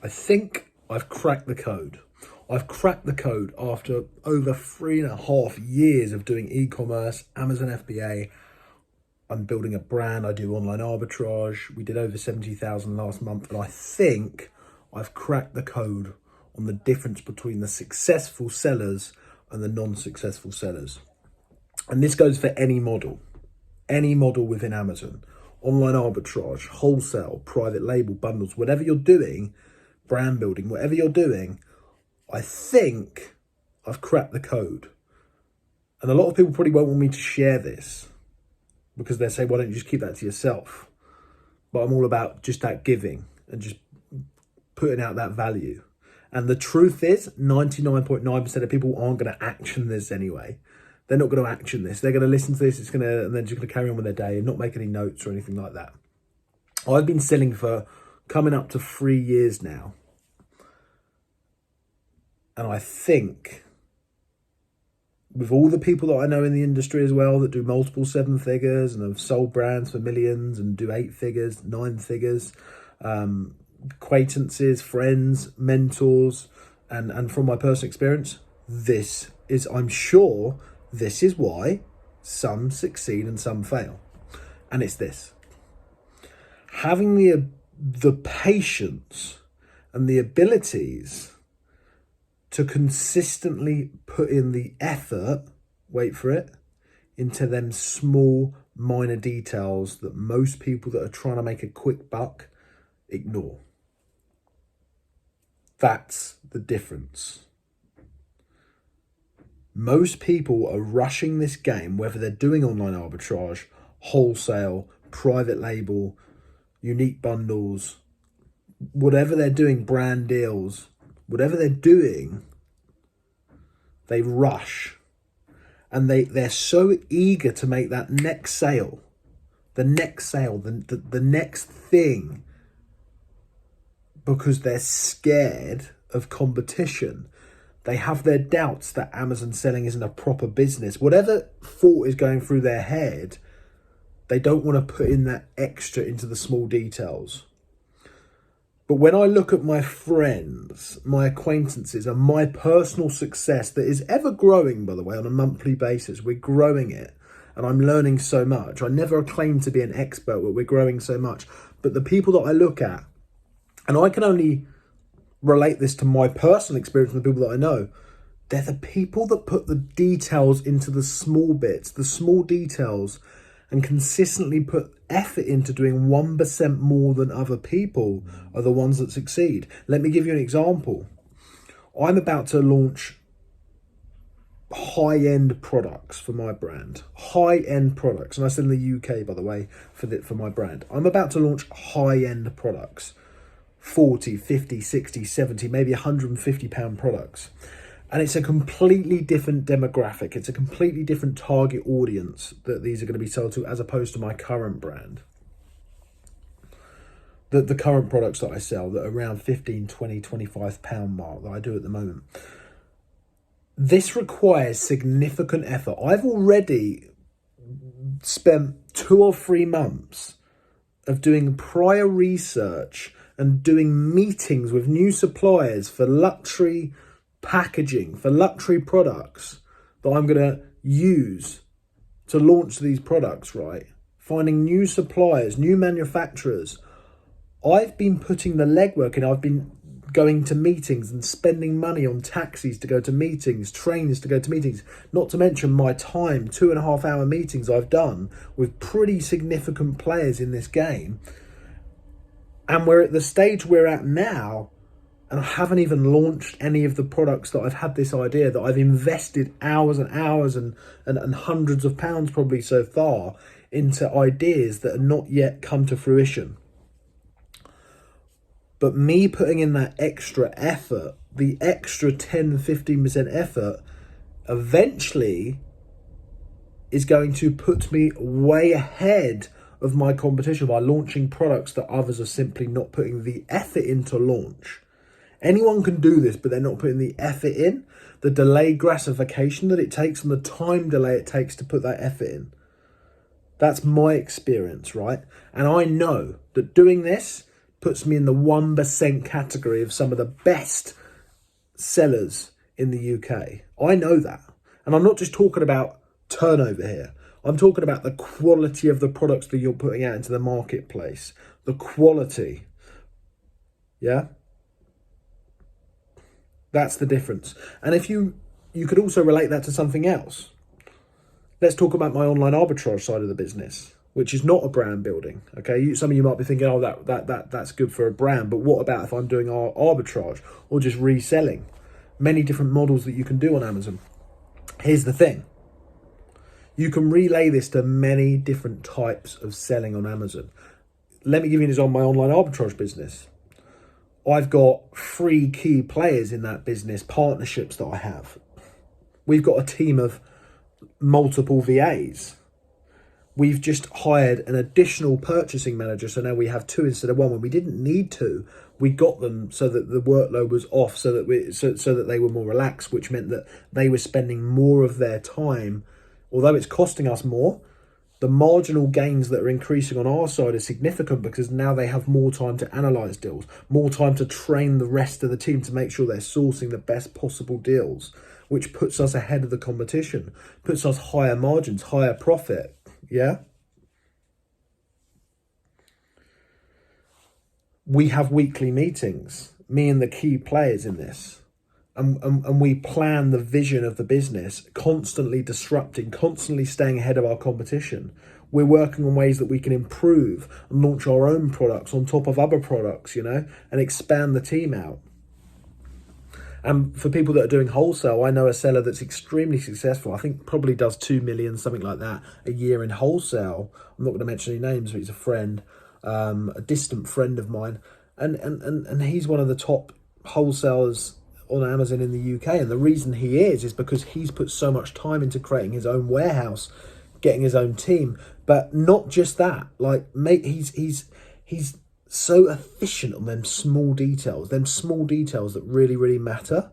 I think I've cracked the code. I've cracked the code after over 3.5 years of doing e-commerce, Amazon FBA. I'm building a brand. I do online arbitrage. We did over 70,000 last month. And I think I've cracked the code on the difference between the successful sellers and the non-successful sellers. And this goes for any model within Amazon. Online arbitrage, wholesale, private label, bundles, whatever you're doing, brand building, whatever you're doing, I think I've cracked the code. And a lot of people probably won't want me to share this because they say, why don't you just keep that to yourself? But I'm all about just that giving and just putting out that value. And the truth is 99.9% of people aren't going to action this anyway. They're not going to action this. They're going to listen to this. And they're just going to carry on with their day and not make any notes or anything like that. I've been selling for coming up to 3 years now. And I think with all the people that I know in the industry as well that do multiple 7 figures and have sold brands for millions and do 8 figures, 9 figures, acquaintances, friends, mentors, and from my personal experience, I'm sure this is why some succeed and some fail. And it's this: having the patience and the abilities to consistently put in the effort, wait for it, into them small minor details that most people that are trying to make a quick buck ignore. That's the difference. Most people are rushing this game, whether they're doing online arbitrage, wholesale, private label, unique bundles, whatever they're doing, brand deals, whatever they're doing, they rush. And they're so eager to make that next sale, the next thing, because they're scared of competition. They have their doubts that Amazon selling isn't a proper business. Whatever thought is going through their head, they don't want to put in that extra into the small details. But when I look at my friends, my acquaintances, and my personal success that is ever growing, by the way, on a monthly basis, we're growing it. And I'm learning so much. I never claim to be an expert, but we're growing so much. But the people that I look at, and I can only relate this to my personal experience and the people that I know, they're the people that put the details into the small bits, the small details, and consistently put effort into doing 1% more than other people are the ones that succeed. Let me give you an example. I'm about to launch high-end products for my brand. High-end products. And I said in the UK, by the way, for my brand. I'm about to launch high-end products. 40, 50, 60, 70, maybe £150 products. And it's a completely different demographic. It's a completely different target audience that these are going to be sold to as opposed to my current brand. The current products that I sell that are around 15, 20, £25 mark that I do at the moment. This requires significant effort. I've already spent 2 or 3 months of doing prior research and doing meetings with new suppliers for luxury packaging, for luxury products that I'm going to use to launch these products, right? Finding new suppliers, new manufacturers. I've been putting the legwork in. I've been going to meetings and spending money on taxis to go to meetings, trains to go to meetings, not to mention my time, 2.5-hour meetings I've done with pretty significant players in this game. And we're at the stage we're at now, and I haven't even launched any of the products that I've had this idea, that I've invested hours and hours and hundreds of pounds probably so far into ideas that are not yet come to fruition. But me putting in that extra effort, the extra 10, 15% effort, eventually is going to put me way ahead of my competition by launching products that others are simply not putting the effort into launch. Anyone can do this, but they're not putting the effort in, the delayed gratification that it takes and the time delay it takes to put that effort in. That's my experience, right? And I know that doing this puts me in the 1% category of some of the best sellers in the UK. I know that. And I'm not just talking about turnover here. I'm talking about the quality of the products that you're putting out into the marketplace. The quality. Yeah? That's the difference. And if you could also relate that to something else. Let's talk about my online arbitrage side of the business, which is not a brand building. Okay, some of you might be thinking, oh, that's good for a brand, but what about if I'm doing arbitrage or just reselling? Many different models that you can do on Amazon. Here's the thing. You can relay this to many different types of selling on Amazon. Let me give you an example of my online arbitrage business. I've got 3 key players in that business, partnerships that I have. We've got a team of multiple VAs. We've just hired an additional purchasing manager, so now we have 2 instead of 1. When we didn't need to, we got them so that the workload was off, so that they were more relaxed, which meant that they were spending more of their time. Although it's costing us more, the marginal gains that are increasing on our side are significant because now they have more time to analyze deals, more time to train the rest of the team to make sure they're sourcing the best possible deals, which puts us ahead of the competition, puts us higher margins, higher profit. Yeah. We have weekly meetings, me and the key players in this. And we plan the vision of the business, constantly disrupting, constantly staying ahead of our competition. We're working on ways that we can improve and launch our own products on top of other products, you know, and expand the team out. And for people that are doing wholesale, I know a seller that's extremely successful. I think probably does 2 million, something like that, a year in wholesale. I'm not going to mention any names, but he's a friend, a distant friend of mine. And he's one of the top wholesalers on Amazon in the UK. And the reason he is because he's put so much time into creating his own warehouse, getting his own team. But not just that, like, mate, he's so efficient on them small details that really, really matter,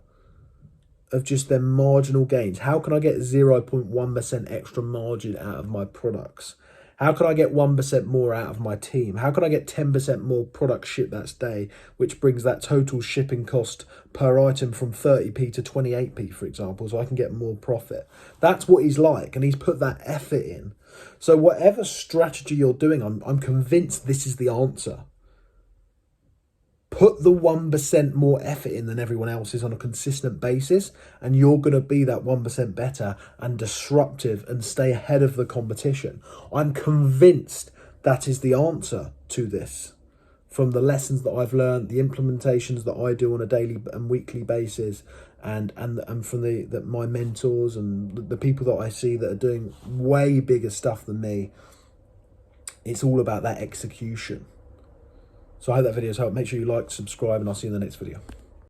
of just their marginal gains. How can I get 0.1% extra margin out of my products? How can I get 1% more out of my team? How can I get 10% more product shipped that day, which brings that total shipping cost per item from 30p to 28p, for example, so I can get more profit? That's what he's like, and he's put that effort in. So whatever strategy you're doing, I'm convinced this is the answer. Put the 1% more effort in than everyone else is on a consistent basis, and you're going to be that 1% better and disruptive and stay ahead of the competition. I'm convinced that is the answer to this. From the lessons that I've learned, the implementations that I do on a daily and weekly basis, and from my mentors and the people that I see that are doing way bigger stuff than me, it's all about that execution. So I hope that video's helped. Make sure you like, subscribe, and I'll see you in the next video.